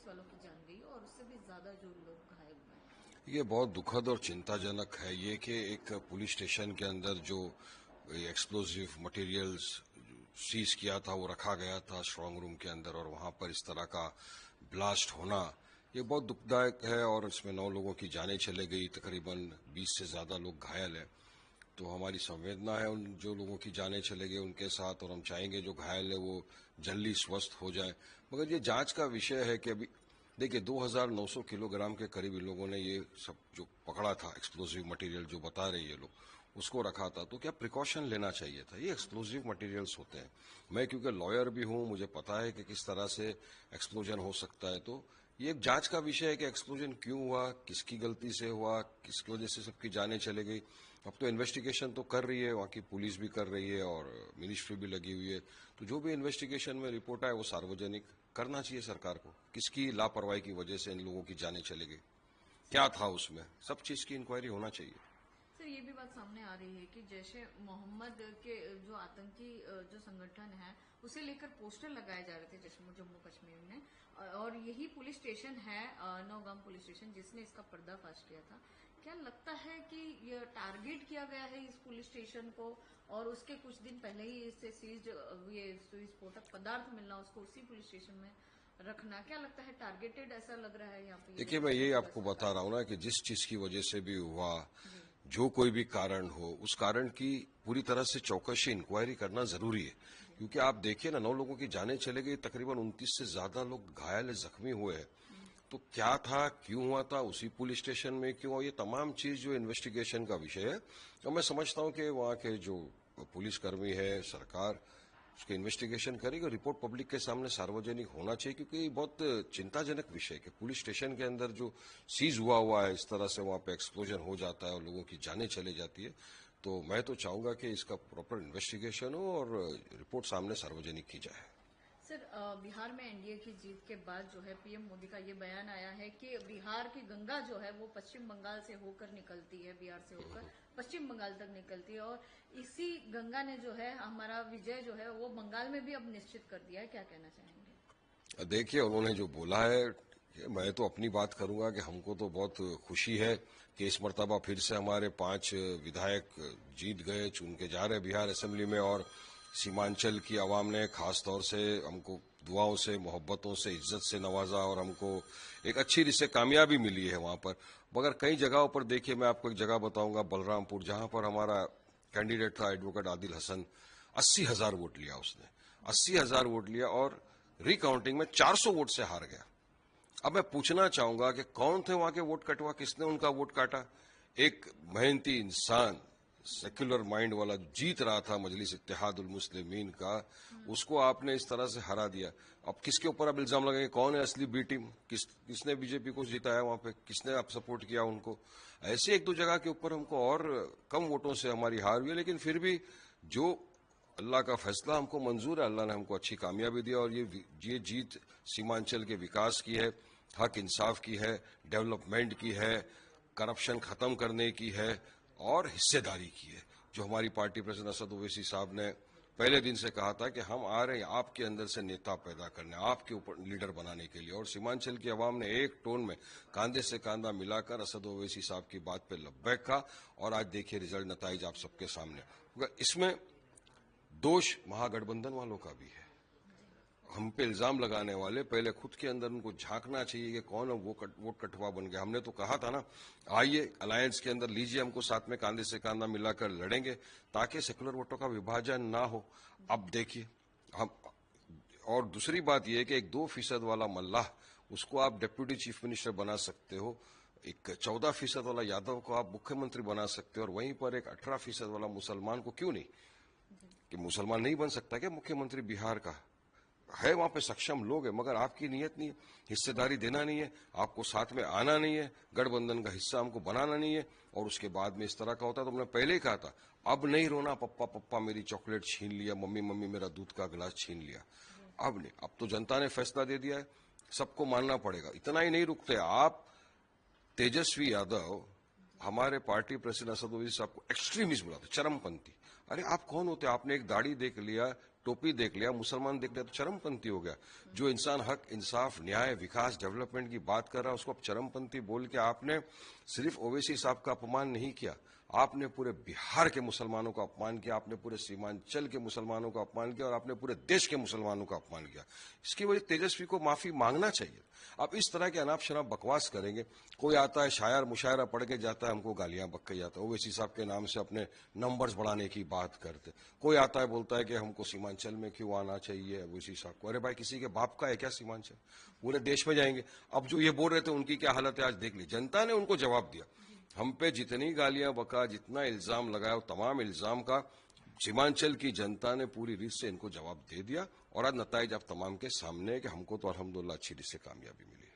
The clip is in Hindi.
पुलिस वालों की जान गई और उससे भी ज्यादा जो लोग घायल हुए हैं। ये बहुत दुखद और चिंताजनक है ये कि एक पुलिस स्टेशन के अंदर जो एक्सप्लोजिव मटेरियल्स सीज किया था वो रखा गया था स्ट्रांग रूम के अंदर और वहां पर इस तरह का ब्लास्ट होना ये बहुत दुखदायक है और इसमें 9 लोगों की जानें चले गई, तकरीबन 20 से ज्यादा लोग घायल हैं। तो हमारी संवेदना है उन जो लोगों की जानें चले गए उनके साथ और हम चाहेंगे जो घायल है वो जल्दी स्वस्थ हो जाए। मगर ये जांच का विषय है कि अभी देखिए 2900 किलोग्राम के करीब इन लोगों ने ये सब जो पकड़ा था एक्सप्लोजिव मटेरियल जो बता रहे ये लोग उसको रखा था, तो क्या प्रिकॉशन लेना चाहिए था। ये एक्सप्लोजिव मटेरियल्स होते हैं, मैं क्योंकि लॉयर भी हूं मुझे पता है कि किस तरह से एक्सप्लोजन हो सकता है। तो ये एक जांच का विषय है कि एक्सप्लोजन क्यों हुआ, किसकी गलती से हुआ, किसकी वजह से सबकी जानें चले गई। अब तो इन्वेस्टिगेशन तो कर रही है, वहाँ की पुलिस भी कर रही है और मिनिस्ट्री भी लगी हुई है। तो जो भी इन्वेस्टिगेशन में रिपोर्ट आए वो सार्वजनिक करना चाहिए सरकार को। किसकी लापरवाही की वजह से इन लोगों की जानें चली गई, क्या था उसमें, सब चीज की इंक्वायरी होना चाहिए। सर, ये भी बात सामने आ रही है कि जैसे मोहम्मद के जो आतंकी जो संगठन है उसे लेकर पोस्टर लगाए जा रहे थे जैसे जम्मू कश्मीर में, और यही पुलिस स्टेशन है नौगाम पुलिस स्टेशन जिसने इसका पर्दाफाश किया था। क्या लगता है कि ये टारगेट किया गया है इस पुलिस स्टेशन को, और उसके कुछ दिन पहले ही इससे सीज ये विस्फोटक पदार्थ मिलना उसको उसी पुलिस स्टेशन में रखना, क्या लगता है टारगेटेड ऐसा लग रहा है यहाँ पे? देखिए मैं ये आपको बता रहा हूं ना कि जिस चीज की वजह से भी हुआ, जो कोई भी कारण हो, उस कारण की पूरी तरह से चौकसी इंक्वायरी करना जरूरी है। क्योंकि आप देखिए ना 9 लोगों की जानें चले गई, तकरीबन 29 से ज्यादा लोग घायल जख्मी हुए हैं। तो क्या था, क्यों हुआ था, उसी पुलिस स्टेशन में क्यों हुआ, ये तमाम चीज जो इन्वेस्टिगेशन का विषय है। और मैं समझता हूं कि वहां के जो पुलिसकर्मी है, सरकार उसकी इन्वेस्टिगेशन करेगी और रिपोर्ट पब्लिक के सामने सार्वजनिक होना चाहिए। क्योंकि ये बहुत चिंताजनक विषय है कि पुलिस स्टेशन के अंदर जो सीज हुआ है, इस तरह से वहां पे एक्सप्लोजन हो जाता है और लोगों की जानें चली जाती है। तो मैं तो चाहूंगा कि इसका प्रॉपर इन्वेस्टिगेशन हो और रिपोर्ट सामने सार्वजनिक की जाए। सर, बिहार में एनडीए की जीत के बाद जो है पीएम मोदी का ये बयान आया है कि बिहार की गंगा जो है वो पश्चिम बंगाल से होकर निकलती है, बिहार से होकर पश्चिम बंगाल तक निकलती है, और इसी गंगा ने जो है हमारा विजय जो है वो बंगाल में भी अब निश्चित कर दिया है। क्या कहना चाहेंगे? देखिए उन्होंने जो बोला है, मैं तो अपनी बात करूंगा कि हमको तो बहुत खुशी है कि इस मर्तबा फिर से हमारे 5 विधायक जीत गए, चुन के जा रहे बिहार असेंबली में। और सीमांचल की आवाम ने खास तौर से हमको दुआओं से, मोहब्बतों से, इज्जत से नवाजा और हमको एक अच्छी जिससे कामयाबी मिली है वहां पर। मगर कई जगहों पर देखिए, मैं आपको एक जगह बताऊंगा, बलरामपुर, जहां पर हमारा कैंडिडेट था एडवोकेट आदिल हसन, 80,000 वोट लिया उसने, 80,000 वोट लिया और रिकाउंटिंग में 400 वोट से हार गया। अब मैं पूछना चाहूंगा कि कौन थे वहां के वोट कटवा, किसने उनका वोट काटा? एक मेहनती इंसान, सेक्युलर माइंड वाला जीत रहा था मजलिस इत्तेहादुल मुस्लिमीन का, उसको आपने इस तरह से हरा दिया। अब किसके ऊपर अब इल्जाम लगाएंगे, कौन है असली बी टीम, किसने बीजेपी को जिताया वहां पे, किसने आप सपोर्ट किया उनको? ऐसे एक दो जगह के ऊपर हमको और कम वोटों से हमारी हार हुई है, लेकिन फिर भी जो अल्लाह का फैसला हमको मंजूर है, अल्लाह ने हमको अच्छी कामयाबी दिया। और ये जीत सीमांचल के विकास की है, हक इंसाफ की है, डेवलपमेंट की है, करप्शन खत्म करने की है और हिस्सेदारी की है। जो हमारी पार्टी प्रेसिडेंट असद ओवैसी साहब ने पहले दिन से कहा था कि हम आ रहे हैं आपके अंदर से नेता पैदा करने, आपके ऊपर लीडर बनाने के लिए। और सीमांचल की आवाम ने एक टोन में कांधे से कांधा मिलाकर असद ओवैसी साहब की बात पे लब्बैक कहा। और आज देखिए रिजल्ट, नताइज आप सबके सामने। इसमें दोष महागठबंधन वालों का भी है। हम पे इल्जाम लगाने वाले पहले खुद के अंदर उनको झांकना चाहिए कि कौन वो वोट कटवा बन गया। हमने तो कहा था ना, आइए अलायंस के अंदर लीजिए हमको, साथ में कांधे से कांधा मिलाकर लड़ेंगे ताकि सेकुलर वोटों का विभाजन ना हो। अब देखिए हम, और दूसरी बात यह है कि एक 2% वाला मल्लाह, उसको आप डिप्यूटी चीफ मिनिस्टर बना सकते हो, एक 14% वाला यादव को आप मुख्यमंत्री बना सकते हो, और वहीं पर एक 18% वाला मुसलमान को क्यों नहीं? कि मुसलमान नहीं बन सकता क्या मुख्यमंत्री बिहार का? है वहां पे सक्षम लोग है, मगर आपकी नीयत नहीं है, हिस्सेदारी देना नहीं है, आपको साथ में आना नहीं है, गठबंधन का हिस्सा हमको बनाना नहीं है। और उसके बाद में इस तरह का होता है। तो मैंने पहले ही कहा था, अब नहीं रोना पप्पा पप्पा मेरी चॉकलेट छीन लिया, मम्मी मम्मी मेरा दूध का गिलास छीन लिया। अब नहीं, अब तो जनता ने फैसला दे दिया है, सबको मानना पड़ेगा। इतना ही नहीं रुकते आप, तेजस्वी यादव हमारे पार्टी प्रेसिडेंट असद ओवैसी साहब को एक्सट्रीमिस्ट बुलाते, चरमपंथी। अरे आप कौन होते? आपने एक दाढ़ी देख लिया, टोपी देख लिया, मुसलमान देख लिया तो चरमपंथी हो गया। जो इंसान हक, इंसाफ, न्याय, विकास, डेवलपमेंट की बात कर रहा है उसको आप चरमपंथी बोल के आपने सिर्फ ओवैसी साहब का अपमान नहीं किया, आपने पूरे बिहार के मुसलमानों का अपमान किया, आपने पूरे सीमांचल के मुसलमानों का अपमान किया और आपने पूरे देश के मुसलमानों का अपमान किया। इसकी वजह तेजस्वी को माफी मांगना चाहिए। आप इस तरह के अनाप शनाप बकवास करेंगे, कोई आता है शायर मुशायरा पढ़ के जाता है, हमको गालियां बक के जाता है, ओवैसी साहब के नाम से अपने नंबर्स बढ़ाने की बात करते। कोई आता है बोलता है कि हमको सीमांचल में क्यों आना चाहिए ओवैसी साहब को। अरे भाई किसी के बाप का है क्या सीमांचल? पूरे देश में जाएंगे। अब जो ये बोल रहे थे उनकी क्या हालत है आज देख ली, जनता ने उनको जवाब दिया। हम पे जितनी गालियां बका, जितना इल्जाम लगाया, वो तमाम इल्जाम का सीमांचल की जनता ने पूरी रीत से इनको जवाब दे दिया और आज नताइज आप तमाम के सामने है कि हमको तो अल्हम्दुलिल्लाह अच्छी रीत से कामयाबी मिली।